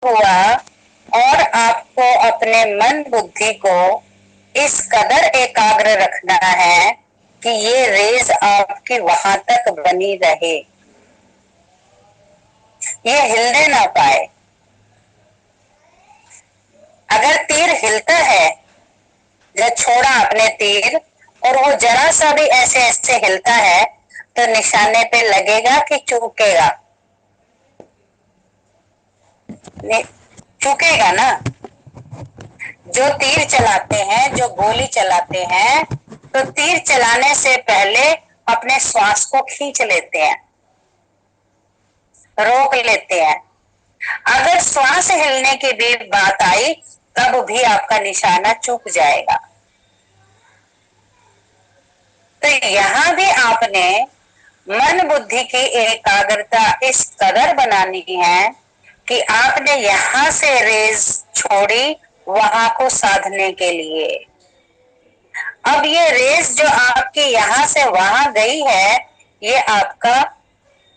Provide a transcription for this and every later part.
हुआ और आपको अपने मन बुद्धि को इस कदर एकाग्र रखना है कि ये रेज आपकी वहां तक बनी रहे, ये हिलने ना पाए। अगर तीर हिलता है, जब छोड़ा आपने तीर और वो जरा सा भी ऐसे ऐसे हिलता है तो निशाने पे लगेगा कि चूकेगा? चूकेगा ना। जो तीर चलाते हैं, जो गोली चलाते हैं, तो तीर चलाने से पहले अपने श्वास को खींच लेते हैं, रोक लेते हैं। अगर श्वास हिलने की भी बात आई तब भी आपका निशाना चूक जाएगा। तो यहां भी आपने मन बुद्धि की एकाग्रता इस कदर बनानी है कि आपने यहां से रेस छोड़ी वहां को साधने के लिए। अब ये रेस जो आपकी यहां से वहां गई है, ये आपका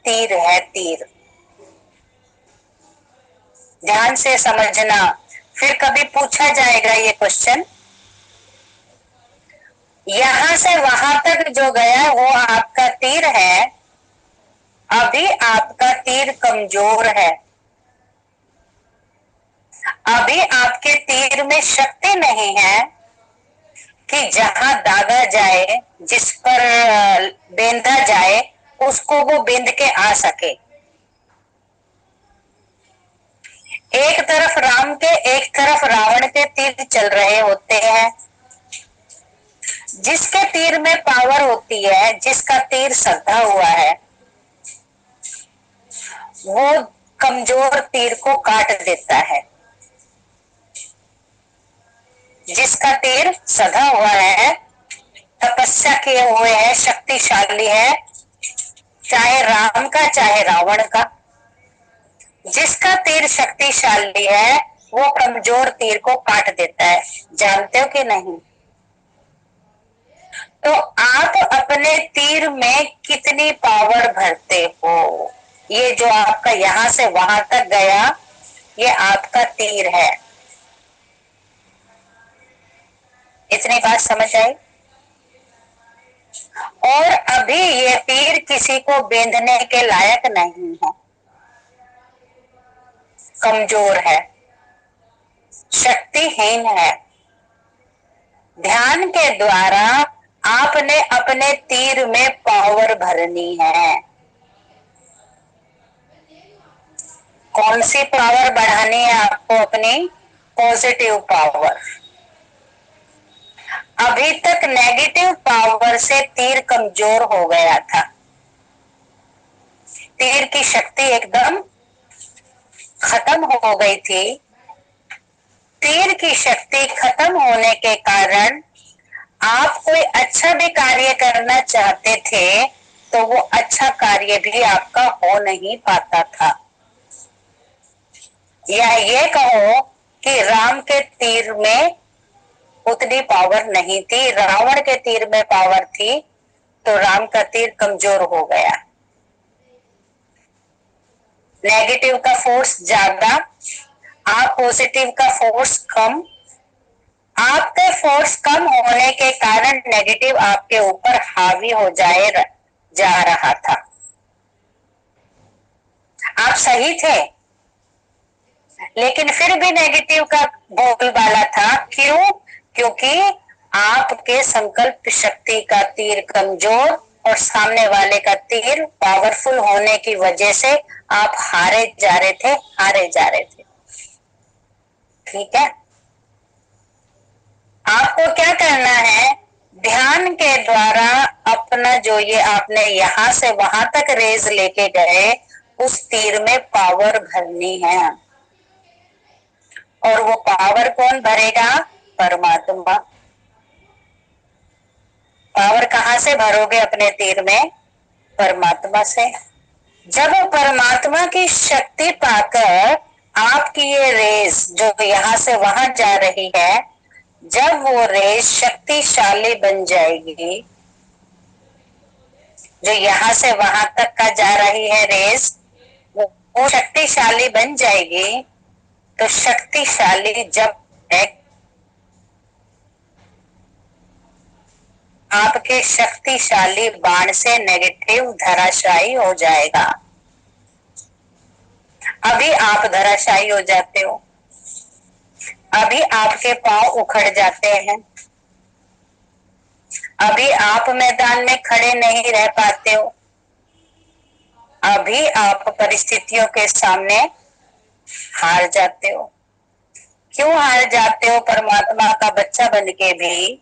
तीर है, तीर। ध्यान से समझना, फिर कभी पूछा जाएगा ये क्वेश्चन। यहां से वहां तक जो गया वो आपका तीर है। अभी आपका तीर कमजोर है, अभी आपके तीर में शक्ति नहीं है कि जहां दागा जाए, जिस पर बेंधा जाए, उसको वो बेंध के आ सके। एक तरफ राम के, एक तरफ रावण के तीर चल रहे होते हैं। जिसके तीर में पावर होती है, जिसका तीर सधा हुआ है, वो कमजोर तीर को काट देता है। जिसका तीर सधा हुआ है, तपस्या किए हुए है, शक्तिशाली है, चाहे राम का चाहे रावण का, जिसका तीर शक्तिशाली है वो कमजोर तीर को काट देता है। जानते हो कि नहीं? तो आप अपने तीर में कितनी पावर भरते हो? ये जो आपका यहां से वहां तक गया, ये आपका तीर है। इतनी बात समझ आई? और अभी ये तीर किसी को बेंधने के लायक नहीं है, कमजोर है, शक्तिहीन है। ध्यान के द्वारा आपने अपने तीर में पावर भरनी है। कौन सी पावर बढ़ानी है आपको? अपनी पॉजिटिव पावर। अभी तक नेगेटिव पावर से तीर कमजोर हो गया था, तीर की शक्ति एकदम खत्म हो गई थी। तीर की शक्ति खत्म होने के कारण आप कोई अच्छा भी कार्य करना चाहते थे तो वो अच्छा कार्य भी आपका हो नहीं पाता था। या ये कहो कि राम के तीर में उतनी पावर नहीं थी, रावण के तीर में पावर थी, तो राम का तीर कमजोर हो गया। नेगेटिव का फोर्स ज्यादा, आप पॉजिटिव का फोर्स कम। आपके फोर्स कम होने के कारण नेगेटिव आपके ऊपर हावी हो जा रहा था। आप सही थे, लेकिन फिर भी नेगेटिव का बोलबाला था। क्यों? क्योंकि आपके संकल्प शक्ति का तीर कमजोर और सामने वाले का तीर पावरफुल होने की वजह से आप हारे जा रहे थे, हारे जा रहे थे। ठीक है? आपको क्या करना है? ध्यान के द्वारा अपना जो ये आपने यहां से वहां तक रेज लेके गए, उस तीर में पावर भरनी है। और वो पावर कौन भरेगा? परमात्मा। पावर कहां से भरोगे अपने तीर में? परमात्मा से। जब परमात्मा की शक्ति पाकर आपकी ये रेस जो यहाँ से वहां जा रही है, जब वो रेस शक्तिशाली बन जाएगी, जो यहाँ से वहां तक का जा रही है रेस, वो शक्तिशाली बन जाएगी, तो शक्तिशाली जब है, आपके शक्तिशाली बाण से नेगेटिव धराशायी हो जाएगा। अभी आप धराशायी हो जाते हो, अभी आपके पांव उखड़ जाते हैं, अभी आप मैदान में खड़े नहीं रह पाते हो, अभी आप परिस्थितियों के सामने हार जाते हो। क्यों हार जाते हो परमात्मा का बच्चा बन के भी?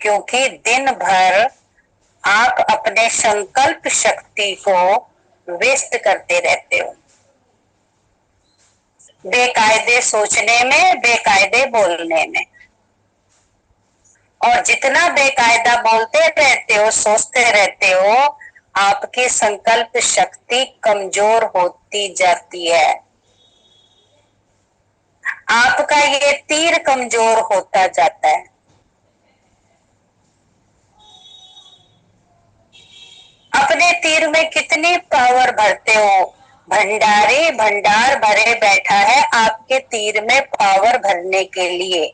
क्योंकि दिन भर आप अपने संकल्प शक्ति को व्यस्त करते रहते हो, बेकायदे सोचने में, बेकायदे बोलने में। और जितना बेकायदा बोलते रहते हो, सोचते रहते हो, आपकी संकल्प शक्ति कमजोर होती जाती है। आपका ये तीर कमजोर होता जाता है। अपने तीर में कितनी पावर भरते हो? भंडारी भंडार भरे बैठा है आपके तीर में पावर भरने के लिए।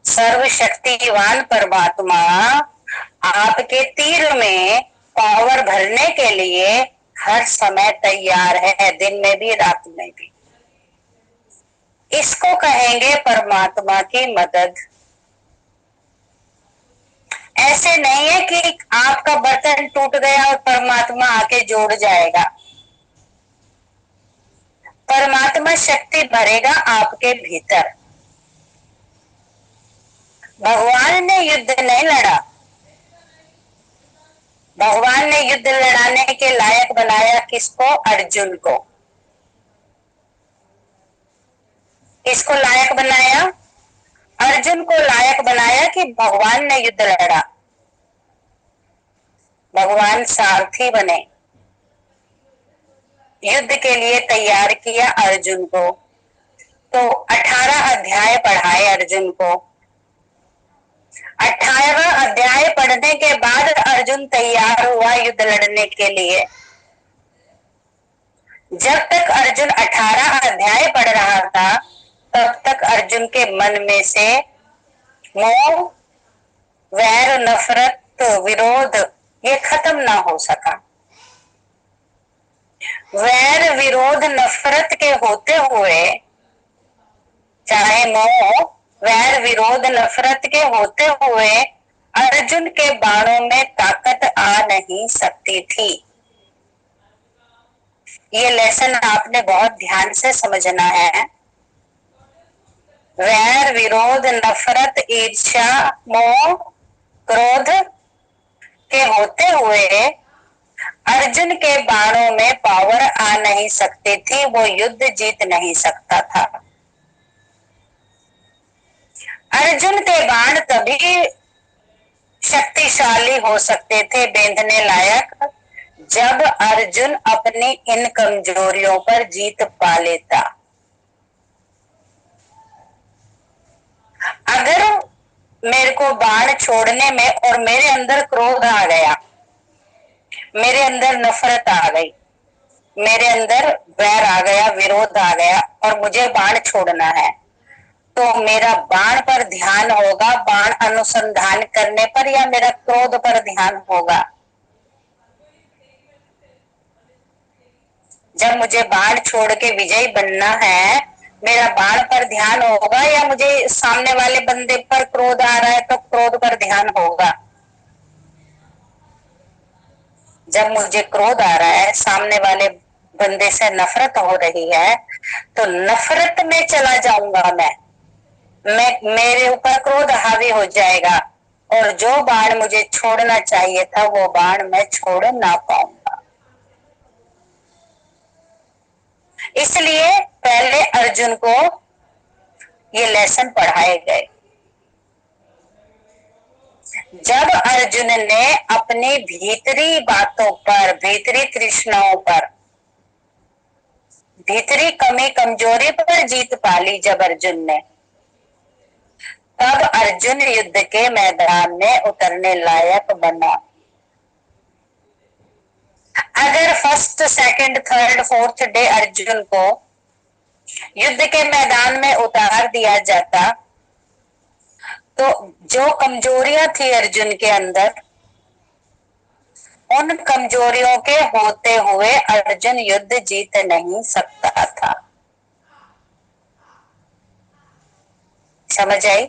सर्वशक्तिवान परमात्मा आपके तीर में पावर भरने के लिए हर समय तैयार है, दिन में भी रात में भी। इसको कहेंगे परमात्मा की मदद। ऐसे नहीं है कि आपका बर्तन टूट गया और परमात्मा आके जोड़ जाएगा। परमात्मा शक्ति भरेगा आपके भीतर। भगवान ने युद्ध नहीं लड़ा, भगवान ने युद्ध लड़ाने के लायक बनाया किसको? अर्जुन को। किसको लायक बनाया? अर्जुन को लायक बनाया कि भगवान ने युद्ध लड़ा। भगवान सारथी बने, युद्ध के लिए तैयार किया अर्जुन को। तो 18 अध्याय पढ़ाए अर्जुन को। 18 अध्याय पढ़ने के बाद अर्जुन तैयार हुआ युद्ध लड़ने के लिए। जब तक अर्जुन 18 अध्याय पढ़ रहा था, तब तक अर्जुन के मन में से मोह, वैर, नफरत, विरोध ये खत्म ना हो सका। वैर, विरोध, नफरत के होते हुए, चाहे मोह, वैर, विरोध, नफरत के होते हुए अर्जुन के बाणों में ताकत आ नहीं सकती थी। ये लेसन आपने बहुत ध्यान से समझना है। वैर, विरोध, नफरत, ईर्ष्या, मोह, क्रोध के होते हुए अर्जुन के बाणों में पावर आ नहीं सकती थी, वो युद्ध जीत नहीं सकता था। अर्जुन के बाण तभी शक्तिशाली हो सकते थे, बेंधने लायक, जब अर्जुन अपनी इन कमजोरियों पर जीत पा लेता। अगर मेरे को बाण छोड़ने में और मेरे अंदर क्रोध आ गया, मेरे अंदर नफरत आ गई, मेरे अंदर वैर आ गया, विरोध आ गया और मुझे बाण छोड़ना है, तो मेरा बाण पर ध्यान होगा, बाण अनुसंधान करने पर, या मेरा क्रोध पर ध्यान होगा? जब मुझे बाण छोड़ के विजयी बनना है, मेरा बाण पर ध्यान होगा, या मुझे सामने वाले बंदे पर क्रोध आ रहा है तो क्रोध पर ध्यान होगा? जब मुझे क्रोध आ रहा है, सामने वाले बंदे से नफरत हो रही है, तो नफरत में चला जाऊंगा मैं मेरे ऊपर क्रोध हावी हो जाएगा और जो बाण मुझे छोड़ना चाहिए था वो बाण मैं छोड़ ना पाऊंगा। इसलिए पहले अर्जुन को ये लेसन पढ़ाए गए। जब अर्जुन ने अपनी भीतरी बातों पर, भीतरी तृष्णाओं पर, भीतरी कमी कमजोरी पर जीत पाली, जब अर्जुन ने, तब अर्जुन युद्ध के मैदान में उतरने लायक बना। अगर first, second, third, fourth day Arjun को युद्ध के मैदान में उतार दिया जाता तो जो कमजोरियां थी अर्जुन के अंदर, उन कमजोरियों के होते हुए अर्जुन युद्ध जीत नहीं सकता था। समझ आई?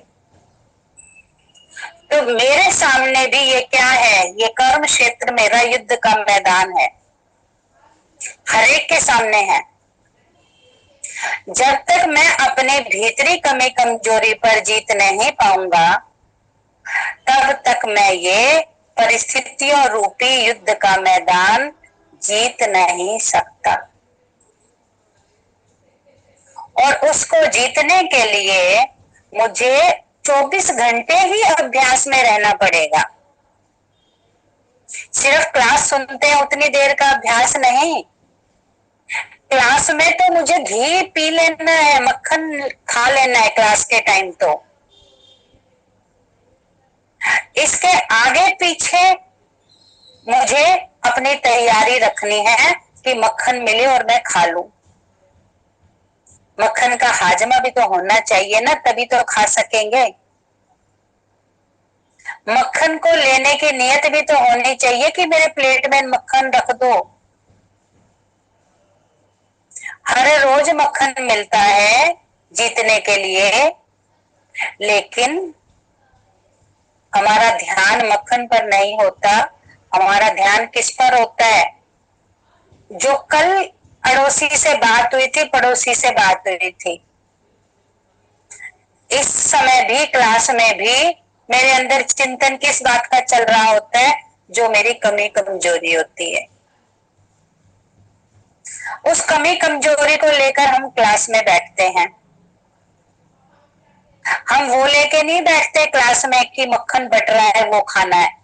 तो मेरे सामने भी ये क्या है, ये कर्म क्षेत्र मेरा युद्ध का मैदान है, हर एक के सामने है। जब तक मैं अपने भीतरी कमी कमजोरी पर जीत नहीं पाऊंगा, तब तक मैं ये परिस्थितियों रूपी युद्ध का मैदान जीत नहीं सकता। और उसको जीतने के लिए मुझे 24 घंटे ही अभ्यास में रहना पड़ेगा। सिर्फ क्लास सुनते हैं उतनी देर का अभ्यास नहीं। क्लास में तो मुझे घी पी लेना है, मक्खन खा लेना है क्लास के टाइम। तो इसके आगे पीछे मुझे अपनी तैयारी रखनी है कि मक्खन मिले और मैं खा लूं। मक्खन का हाजमा भी तो होना चाहिए ना, तभी तो खा सकेंगे। मक्खन को लेने की नियत भी तो होनी चाहिए कि मेरे प्लेट में मक्खन रख दो। हर रोज मक्खन मिलता है जीतने के लिए, लेकिन हमारा ध्यान मक्खन पर नहीं होता। हमारा ध्यान किस पर होता है? जो कल अड़ोसी से बात हुई थी, पड़ोसी से बात हुई थी। इस समय भी क्लास में भी मेरे अंदर चिंतन किस बात का चल रहा होता है? जो मेरी कमी कमजोरी होती है। उस कमी कमजोरी को लेकर हम क्लास में बैठते हैं। हम वो लेके नहीं बैठते क्लास में कि मक्खन बट रहा है वो खाना है।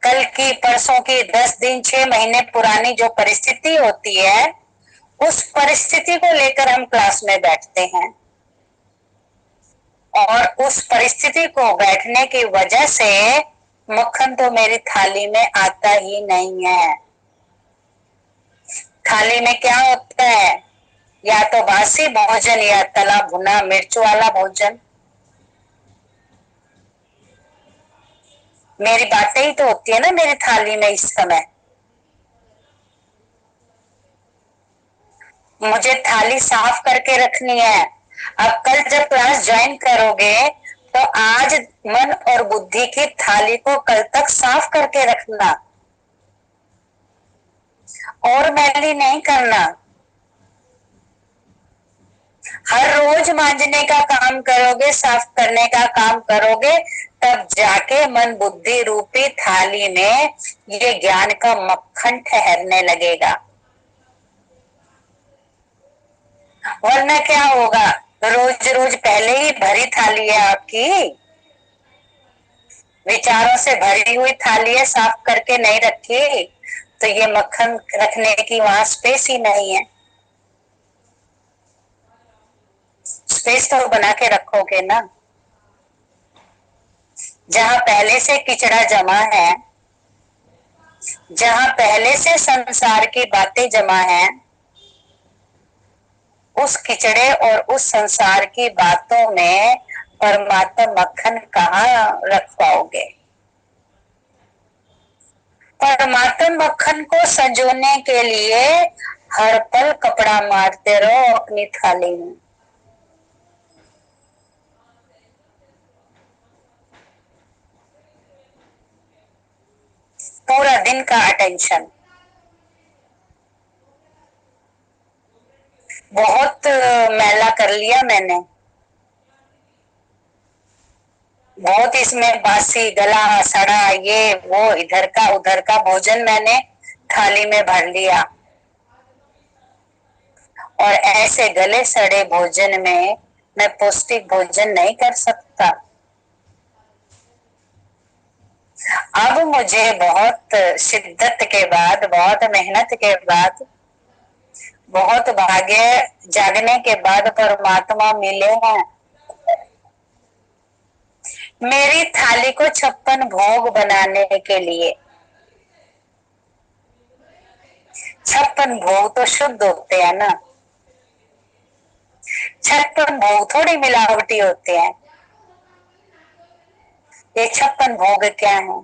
कल की, परसों की, 10 दिन, 6 महीने पुरानी जो परिस्थिति होती है, उस परिस्थिति को लेकर हम क्लास में बैठते हैं। और उस परिस्थिति को बैठने की वजह से मक्खन तो मेरी थाली में आता ही नहीं है। थाली में क्या होता है? या तो बासी भोजन या तला भुना मिर्च वाला भोजन। मेरी बातें ही तो होती है ना मेरी थाली में इस समय। मुझे थाली साफ करके रखनी है। अब कल जब क्लास ज्वाइन करोगे तो आज मन और बुद्धि की थाली को कल तक साफ करके रखना, और मैली नहीं करना। हर रोज मांजने का काम करोगे, साफ करने का काम करोगे, तब जाके मन बुद्धि रूपी थाली में ये ज्ञान का मक्खन ठहरने लगेगा। वरना क्या होगा? रोज रोज पहले ही भरी थाली है आपकी, विचारों से भरी हुई थाली है, साफ करके नहीं रखी तो ये मक्खन रखने की वहां स्पेस ही नहीं है। स्पेस तो बना के रखोगे ना। जहां पहले से किचड़ा जमा है, जहां पहले से संसार की बातें जमा है, उस किचड़े और उस संसार की बातों में परमात्मा मक्खन कहाँ रख पाओगे? परमात्मा मक्खन को संजोने के लिए हर पल कपड़ा मारते रहो अपनी थाली में। पूरा दिन का अटेंशन। बहुत मैला कर लिया मैंने, बहुत इसमें बासी, गला सड़ा, ये वो, इधर का उधर का भोजन मैंने थाली में भर लिया। और ऐसे गले सड़े भोजन में मैं पौष्टिक भोजन नहीं कर सकता। अब मुझे बहुत शिद्दत के बाद, बहुत मेहनत के बाद, बहुत भाग्य जागने के बाद परमात्मा मिले हैं। मेरी थाली को 56 भोग बनाने के लिए 56 भोग तो शुद्ध होते हैं ना, 56 भोग थोड़ी मिलावटी होते हैं। ये 56 भोग क्या है?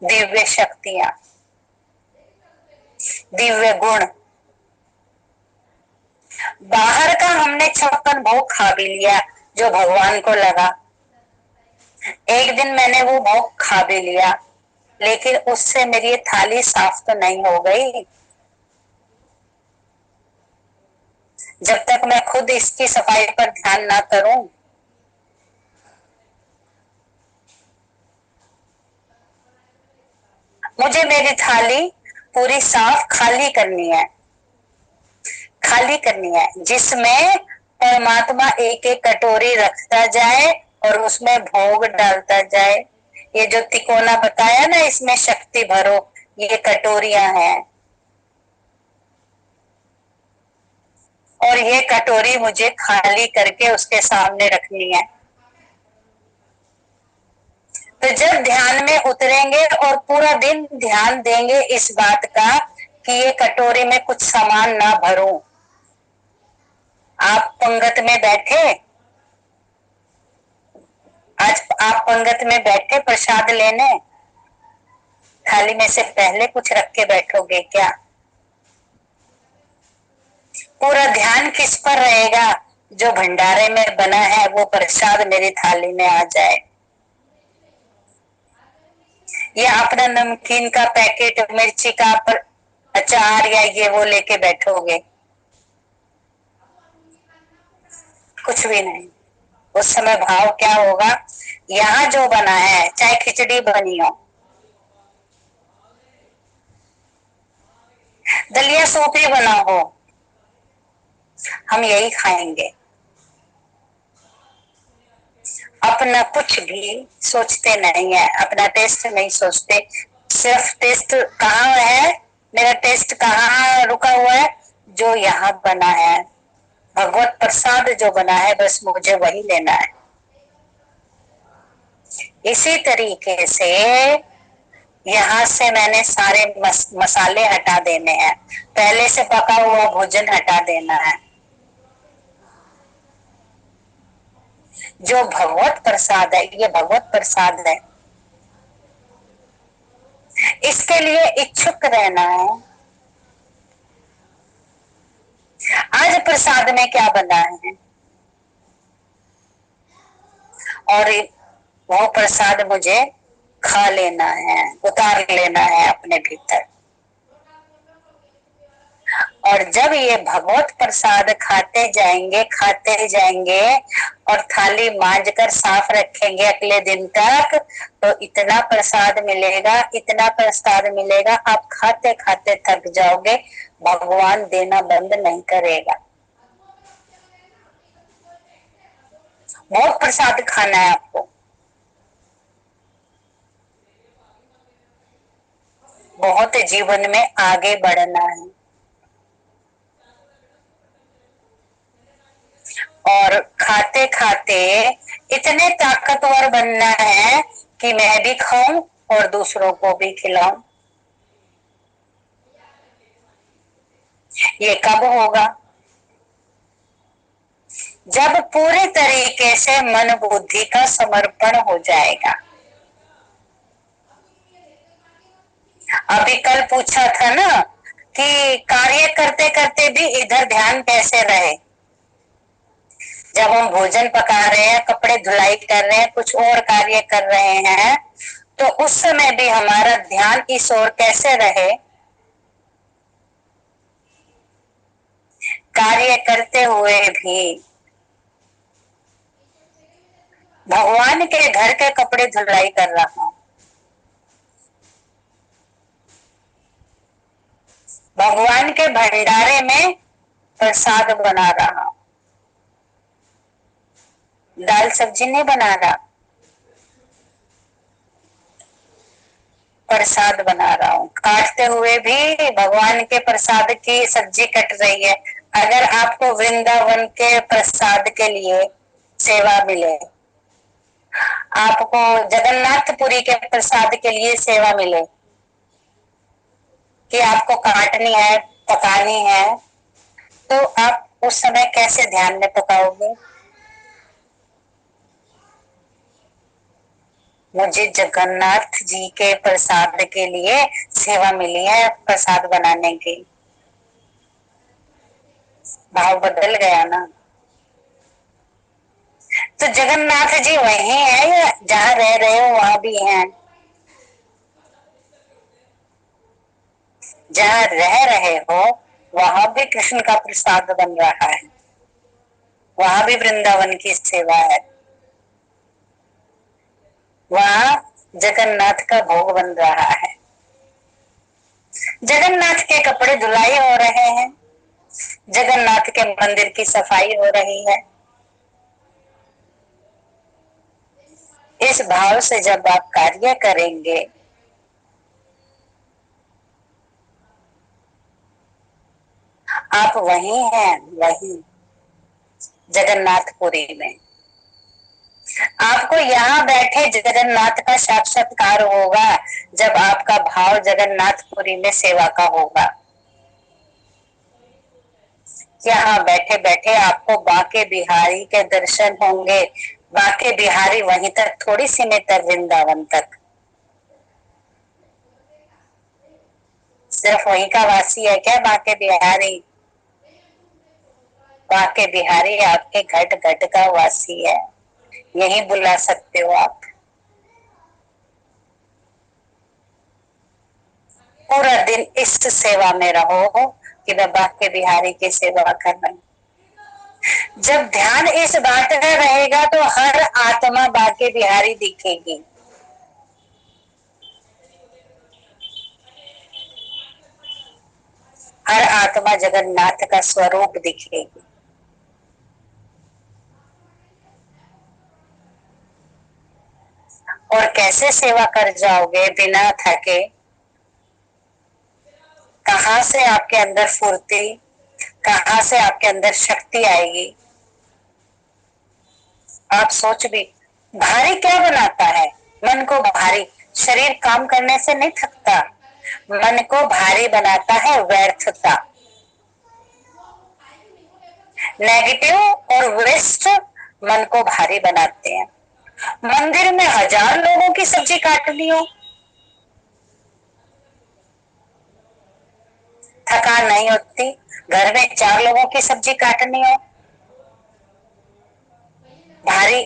दिव्य शक्तियां, दिव्य गुण। बाहर का हमने 56 भोग खा भी लिया जो भगवान को लगा, एक दिन मैंने वो भोग खा भी लिया, लेकिन उससे मेरी ये थाली साफ तो नहीं हो गई जब तक मैं खुद इसकी सफाई पर ध्यान ना करूं। मुझे मेरी थाली पूरी साफ खाली करनी है, खाली करनी है, जिसमें परमात्मा एक एक कटोरी रखता जाए और उसमें भोग डालता जाए। ये जो तिकोना बताया ना, इसमें शक्ति भरो, ये कटोरियां हैं, और ये कटोरी मुझे खाली करके उसके सामने रखनी है। तो जब ध्यान में उतरेंगे और पूरा दिन ध्यान देंगे इस बात का कि ये कटोरी में कुछ सामान ना भरूं। आप पंगत में बैठे, आज आप पंगत में बैठे प्रसाद लेने, थाली में से पहले कुछ रख के बैठोगे क्या? पूरा ध्यान किस पर रहेगा? जो भंडारे में बना है वो प्रसाद मेरी थाली में आ जाए। या अपना नमकीन का पैकेट, मिर्ची का अचार या ये वो लेके बैठोगे, कुछ भी नहीं। उस समय भाव क्या होगा? यहाँ जो बना है, चाहे खिचड़ी बनी हो, दलिया सूप ही बना हो, हम यही खाएंगे। अपना कुछ भी सोचते नहीं है, अपना टेस्ट नहीं सोचते, सिर्फ टेस्ट कहाँ है, मेरा टेस्ट कहाँ रुका हुआ है? जो यहाँ बना है, भगवत प्रसाद जो बना है, बस मुझे वही लेना है। इसी तरीके से यहाँ से मैंने सारे मसाले हटा देने हैं, पहले से पका हुआ भोजन हटा देना है। जो भगवत प्रसाद है, ये भगवत प्रसाद है, इसके लिए इच्छुक रहना है। आज प्रसाद में क्या बना है, और वो प्रसाद मुझे खा लेना है, उतार लेना है अपने भीतर। और जब ये भगवत प्रसाद खाते जाएंगे और थाली मांज कर साफ रखेंगे अगले दिन तक, तो इतना प्रसाद मिलेगा, इतना प्रसाद मिलेगा, आप खाते खाते थक जाओगे, भगवान देना बंद नहीं करेगा। बहुत प्रसाद खाना है आपको, बहुत जीवन में आगे बढ़ना है, और खाते खाते इतने ताकतवर बनना है कि मैं भी खाऊं और दूसरों को भी खिलाऊं। ये कब होगा? जब पूरे तरीके से मन बुद्धि का समर्पण हो जाएगा। अभी कल पूछा था ना कि कार्य करते करते भी इधर ध्यान कैसे रहे। जब हम भोजन पका रहे हैं, कपड़े धुलाई कर रहे हैं, कुछ और कार्य कर रहे हैं, तो उस समय भी हमारा ध्यान इस ओर कैसे रहे? कार्य करते हुए भी भगवान के घर के कपड़े धुलाई कर रहा हूं, भगवान के भंडारे में प्रसाद बना रहा हूं, दाल सब्जी नहीं बना रहा, प्रसाद बना रहा हूँ। काटते हुए भी भगवान के प्रसाद की सब्जी कट रही है। अगर आपको वृंदावन के प्रसाद के लिए सेवा मिले, आपको जगन्नाथपुरी के प्रसाद के लिए सेवा मिले, कि आपको काटनी है, पकानी है, तो आप उस समय कैसे ध्यान में पकाओगे? मुझे जगन्नाथ जी के प्रसाद के लिए सेवा मिली है, प्रसाद बनाने की। भाव बदल गया ना। तो जगन्नाथ जी वही है या जहाँ रह रहे हो वहां भी हैं? जहाँ रह रहे हो वहां भी कृष्ण का प्रसाद बन रहा है, वहां भी वृंदावन की सेवा है, वहां जगन्नाथ का भोग बन रहा है, जगन्नाथ के कपड़े धुलाई हो रहे हैं, जगन्नाथ के मंदिर की सफाई हो रही है। इस भाव से जब आप कार्य करेंगे, आप वही हैं, वही जगन्नाथपुरी में। आपको यहाँ बैठे जगन्नाथ का साक्षात्कार होगा जब आपका भाव जगन्नाथपुरी में सेवा का होगा। यहाँ बैठे बैठे आपको बांके बिहारी के दर्शन होंगे। बांके बिहारी वहीं तक थोड़ी सीमित है, वृंदावन तक। सिर्फ वहीं का वासी है क्या बांके बिहारी? बांके बिहारी आपके घट घट का वासी है, यही बुला सकते हो आप। पूरा दिन इस सेवा में रहो कि मैं बांके बिहारी की सेवा कर रही हूँ। जब ध्यान इस बात में रहेगा तो हर आत्मा बांके बिहारी दिखेगी। हर आत्मा जगन्नाथ का स्वरूप दिखेगी। और कैसे सेवा कर जाओगे बिना थके? कहाँ से आपके अंदर फुर्ती, कहाँ से आपके अंदर शक्ति आएगी? आप सोच भी, भारी क्या बनाता है मन को? भारी शरीर काम करने से नहीं थकता, मन को भारी बनाता है व्यर्थता। नेगेटिव और वेस्ट मन को भारी बनाते हैं। मंदिर में 1000 लोगों की सब्जी काटनी हो, थकान नहीं होती। घर में 4 लोगों की सब्जी काटनी हो, भारी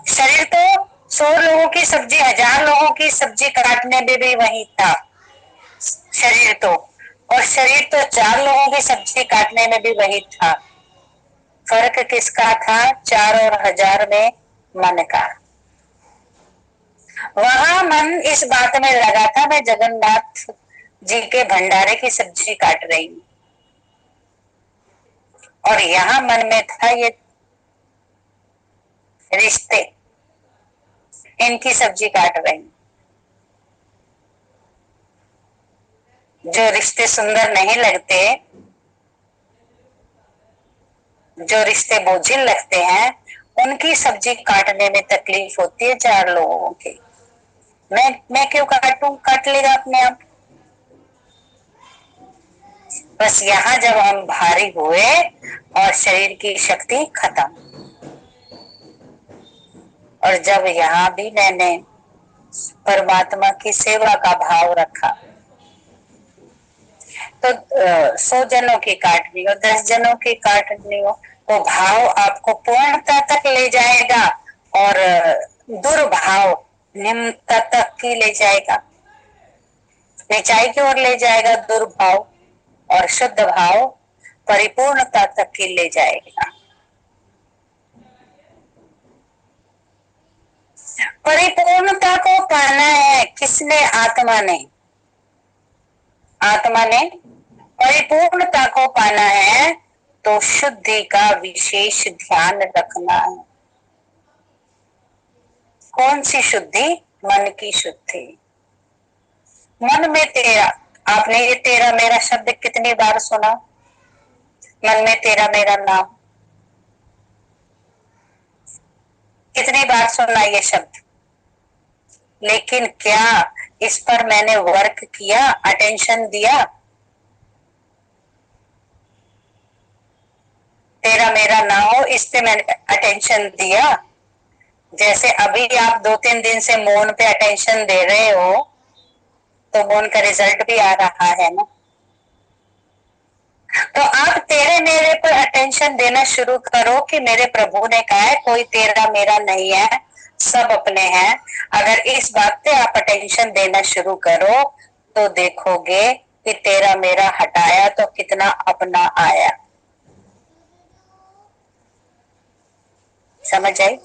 शरीर तो 100 लोगों की सब्जी, 1000 लोगों की सब्जी काटने में भी वही था शरीर तो। और शरीर तो 4 लोगों की सब्जी काटने में भी वही था। फर्क किसका था? 4 और 1000 में मन का। वहां मन इस बात में लगा था मैं जगन्नाथ जी के भंडारे की सब्जी काट रही हूँ, और यहाँ मन में था ये रिश्ते, इनकी सब्जी काट रही हूँ। जो रिश्ते सुंदर नहीं लगते, जो रिश्ते बोझिल लगते हैं, उनकी सब्जी काटने में तकलीफ होती है 4 लोगों की। मैं क्यों काटूं? काट लेगा अपने आप। बस यहाँ जब हम भारी हुए और शरीर की शक्ति खत्म, और जब यहाँ भी मैंने परमात्मा की सेवा का भाव रखा, तो 100 जनों की काटनी हो, 10 जनों की काटनी हो, तो भाव आपको पूर्णता तक ले जाएगा और दुर्भाव निम्नता तक की ले जाएगा, नीचाई की ओर ले जाएगा दुर्भाव, और शुद्ध भाव परिपूर्णता तक की ले जाएगा। परिपूर्णता को पाना है किसने? आत्मा ने। आत्मा ने परिपूर्णता को पाना है तो शुद्धि का विशेष ध्यान रखना है। कौन सी शुद्धि? मन की शुद्धि। मन में तेरा, आपने ये तेरा मेरा शब्द कितनी बार सुना? मन में तेरा मेरा नाम कितनी बार सुना ये शब्द? लेकिन क्या इस पर मैंने वर्क किया, अटेंशन दिया? तेरा मेरा ना हो, इस पे मैंने अटेंशन दिया। जैसे अभी आप 2-3 दिन से मौन पे अटेंशन दे रहे हो, तो मौन का रिजल्ट भी आ रहा है ना। तो आप तेरे मेरे पर अटेंशन देना शुरू करो कि मेरे प्रभु ने कहा है कोई तेरा मेरा नहीं है, सब अपने हैं। अगर इस बात पे आप अटेंशन देना शुरू करो तो देखोगे कि तेरा मेरा हटाया तो कितना अपना आया। समझ आई?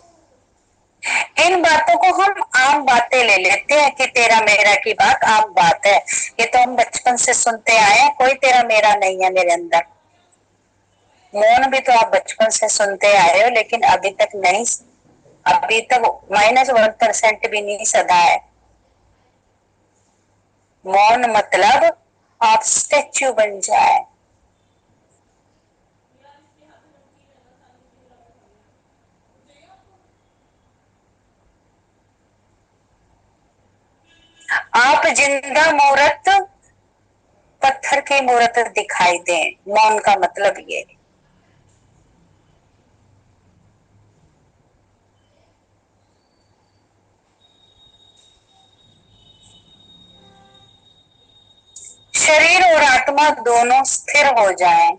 इन बातों को हम आम बातें ले लेते हैं कि तेरा मेरा की बात आम बात है। ये तो हम बचपन से सुनते आए हैं, कोई तेरा मेरा नहीं है मेरे अंदर। मौन भी तो आप बचपन से सुनते आए हो, लेकिन अभी तक नहीं, अभी तक -1% भी नहीं सधा है। मौन मतलब आप स्टेच्यू बन जाए। आप जिंदा मूर्त पत्थर की मूर्त दिखाई दें, मौन का मतलब ये। शरीर और आत्मा दोनों स्थिर हो जाएं।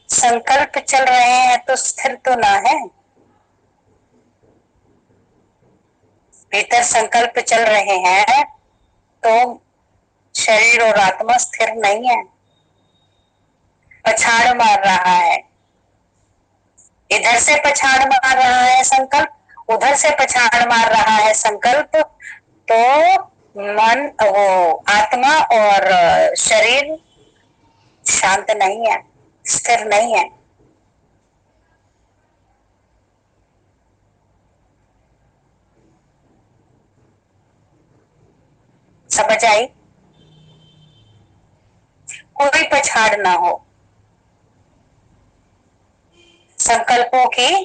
संकल्प चल रहे हैं तो स्थिर तो ना है। भीतर संकल्प चल रहे हैं तो शरीर और आत्मा स्थिर नहीं है, पछाड़ मार रहा है। इधर से पछाड़ मार रहा है संकल्प, उधर से पछाड़ मार रहा है संकल्प, तो मन, वो आत्मा और शरीर शांत नहीं है, स्थिर नहीं है। समझ आई? कोई पछाड़ ना हो, संकल्पों की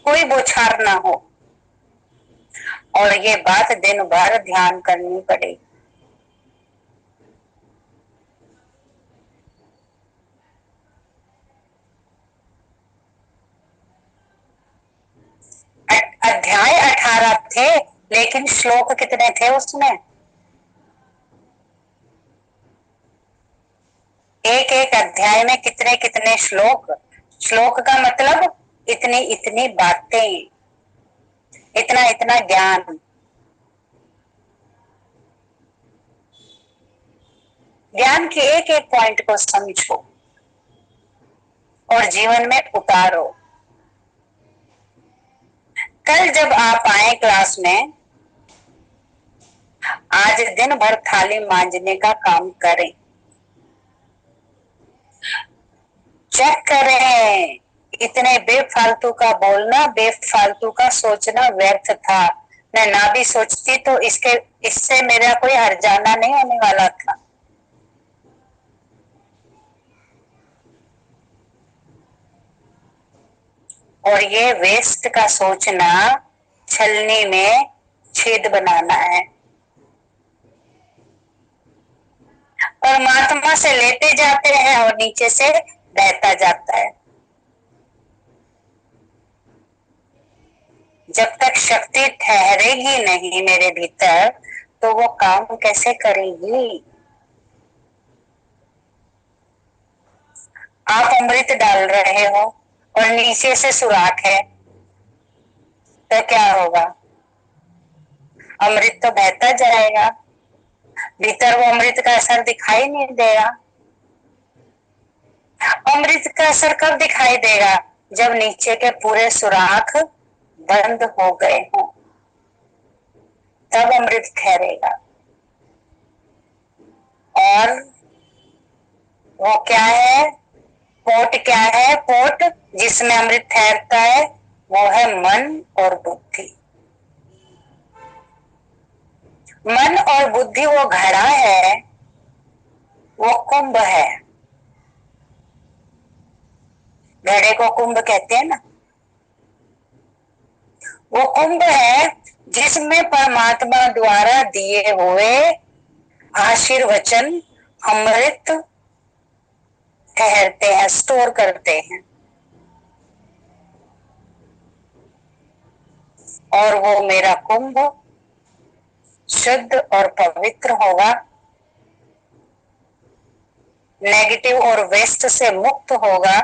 कोई बौछार ना हो। और ये बात दिन भर ध्यान करनी पड़ेगी। अध्याय 18 थे, लेकिन श्लोक कितने थे उसमें? एक एक अध्याय में कितने कितने श्लोक। श्लोक का मतलब इतनी इतनी बातें, इतना इतना ज्ञान। ज्ञान के एक एक पॉइंट को समझो और जीवन में उतारो। कल जब आप आए क्लास में, आज दिन भर थाली मांजने का काम करें, चेक करें। इतने बेफालतू का बोलना, बेफालतू का सोचना व्यर्थ था। मैं ना भी सोचती तो इससे मेरा कोई हर्जाना नहीं होने वाला था। और ये वेस्ट का सोचना छलनी में छेद बनाना है। परमात्मा से लेते जाते हैं और नीचे से बहता जाता है। जब तक शक्ति ठहरेगी नहीं मेरे भीतर, तो वो काम कैसे करेगी? आप अमृत डाल रहे हो और नीचे से सुराख है, तो क्या होगा? अमृत तो बहता जाएगा, भीतर वो अमृत का असर दिखाई नहीं देगा। अमृत का असर कब दिखाई देगा? जब नीचे के पूरे सुराख बंद हो गए हों, तब अमृत ठहरेगा। और वो क्या है? पोट क्या है? पोट जिसमें अमृत ठहरता है वो है मन और बुद्धि। मन और बुद्धि वो घड़ा है, वो कुंभ है। घड़े को कुंभ कहते हैं ना। वो कुंभ है जिसमें परमात्मा द्वारा दिए हुए आशीर्वचन अमृत ठहरते हैं, स्टोर करते हैं, और वो मेरा कुंभ शुद्ध और पवित्र होगा, नेगेटिव और वेस्ट से मुक्त होगा।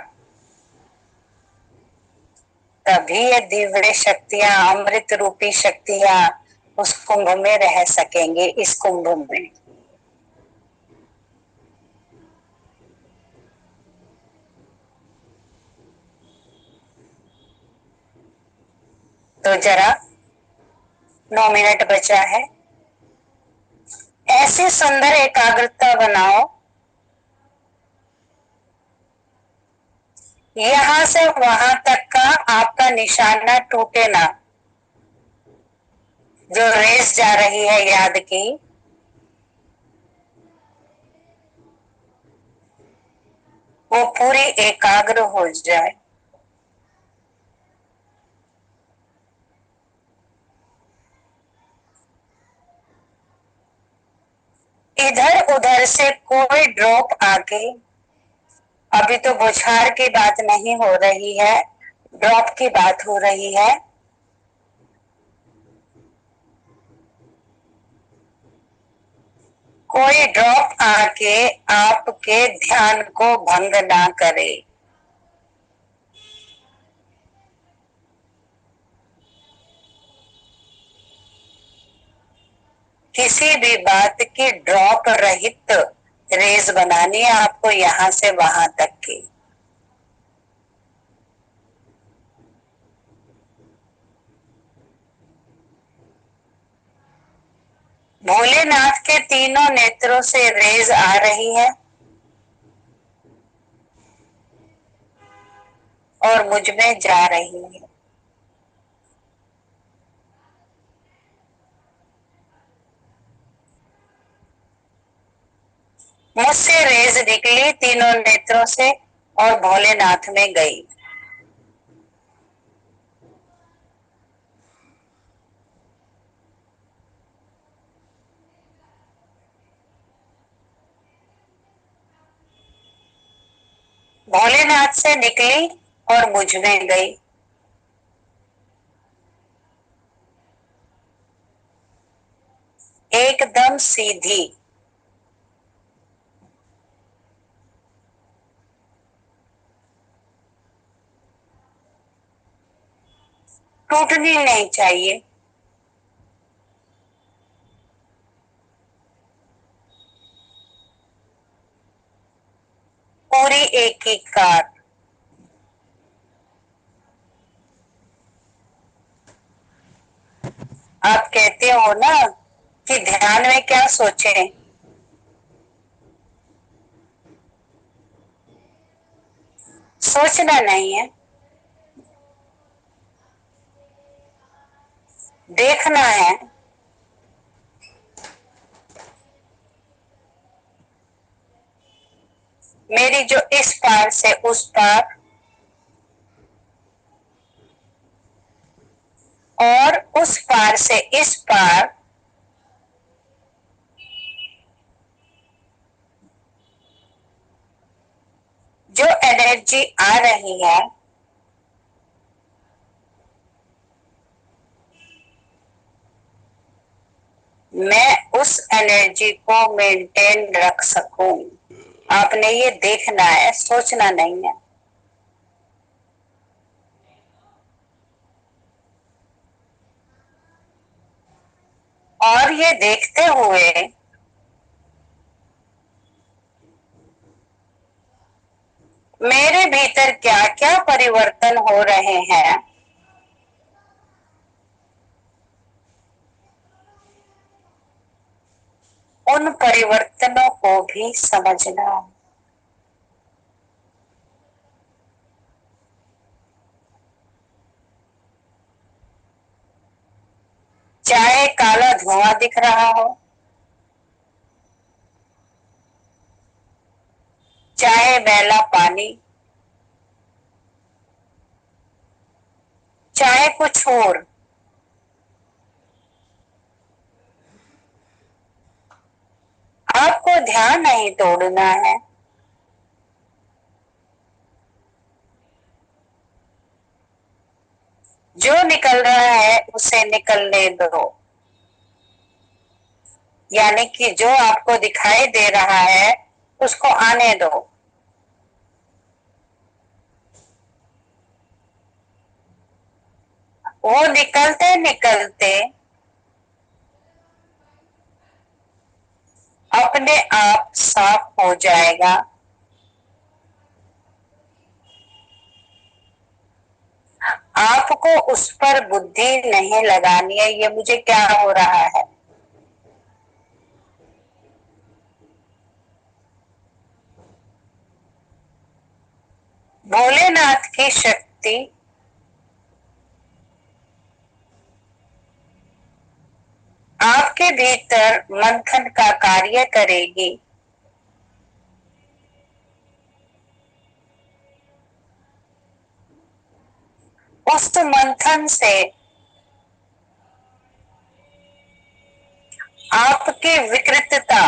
तभी ये दिव्य शक्तियां, अमृत रूपी शक्तियां उस कुंभ में रह सकेंगे, इस कुंभ में। तो जरा 9 मिनट बचा है, ऐसी सुंदर एकाग्रता बनाओ, यहां से वहां तक का आपका निशाना टूटे ना। जो रेस जा रही है याद की, वो पूरी एकाग्र हो जाए। इधर उधर से कोई ड्रॉप आके, अभी तो बौछार की बात नहीं हो रही है, ड्रॉप की बात हो रही है। कोई ड्रॉप आके आपके ध्यान को भंग ना करे। किसी भी बात की ड्रॉप रहित रेस बनानी है आपको, यहां से वहां तक की। भोलेनाथ के तीनों नेत्रों से रेज आ रही है और मुझ में जा रही है। मुझसे रेज निकली तीनों नेत्रों से और भोलेनाथ में गई। भोलेनाथ से निकली और मुझ में गई। एकदम सीधी। टूटनी नहीं चाहिए। पूरी एक ही कार। आप कहते हो ना कि ध्यान में क्या सोचें, सोचना नहीं है, देखना है। मेरी जो इस पार से उस पार और उस पार से इस पार जो एनर्जी आ रही है, मैं उस एनर्जी को मेंटेन रख सकूं। आपने ये देखना है, सोचना नहीं है। और ये देखते हुए मेरे भीतर क्या क्या परिवर्तन हो रहे हैं, उन परिवर्तनों को भी समझना। चाहे काला धुआं दिख रहा हो, चाहे मैला पानी, चाहे कुछ और, आपको ध्यान नहीं तोड़ना है। जो निकल रहा है उसे निकलने दो, यानी कि जो आपको दिखाई दे रहा है उसको आने दो। वो निकलते निकलते अपने आप साफ हो जाएगा। आपको उस पर बुद्धि नहीं लगानी है, ये मुझे क्या हो रहा है। भोलेनाथ की शक्ति आपके भीतर मंथन का कार्य करेगी। उस मंथन से आपकी विकृतता,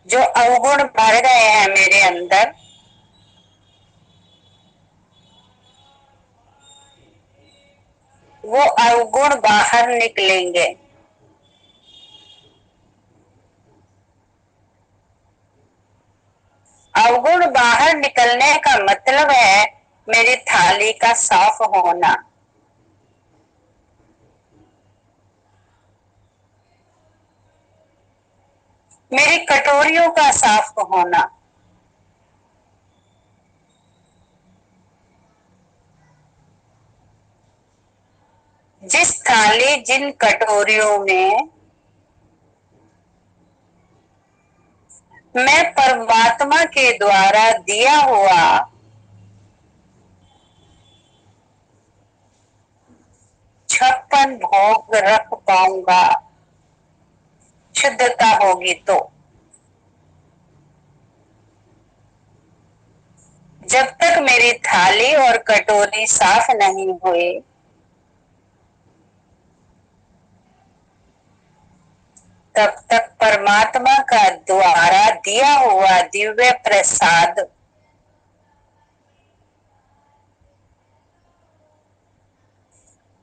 जो अवगुण भर गए हैं मेरे अंदर, वो अवगुण बाहर निकलेंगे। अवगुण बाहर निकलने का मतलब है मेरी थाली का साफ होना, मेरी कटोरियों का साफ होना। जिस थाली जिन कटोरियों में मैं परमात्मा के द्वारा दिया हुआ छप्पन भोग रख पाऊंगा, शुद्धता होगी तो। जब तक मेरी थाली और कटोरी साफ नहीं हुए, तब तक परमात्मा का द्वारा दिया हुआ दिव्य प्रसाद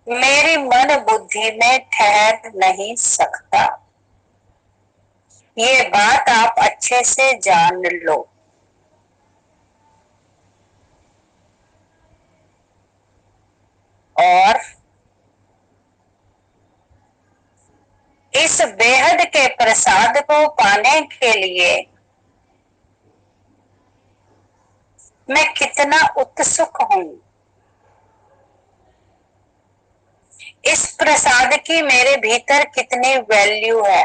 मेरी मन बुद्धि में ठहर नहीं सकता। ये बात आप अच्छे से जान लो। और इस बेहद के प्रसाद को पाने के लिए मैं कितना उत्सुक हूं। इस प्रसाद की मेरे भीतर कितनी वैल्यू है।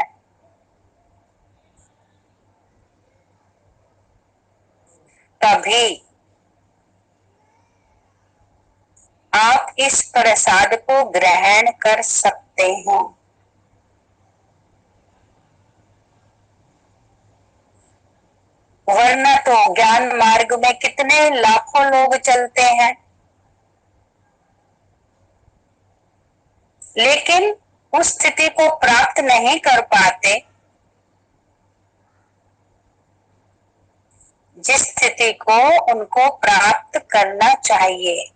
तभी आप इस प्रसाद को ग्रहण कर सकते हैं। वरना तो ज्ञान मार्ग में कितने लाखों लोग चलते हैं, लेकिन उस स्थिति को प्राप्त नहीं कर पाते जिस स्थिति को उनको प्राप्त करना चाहिए।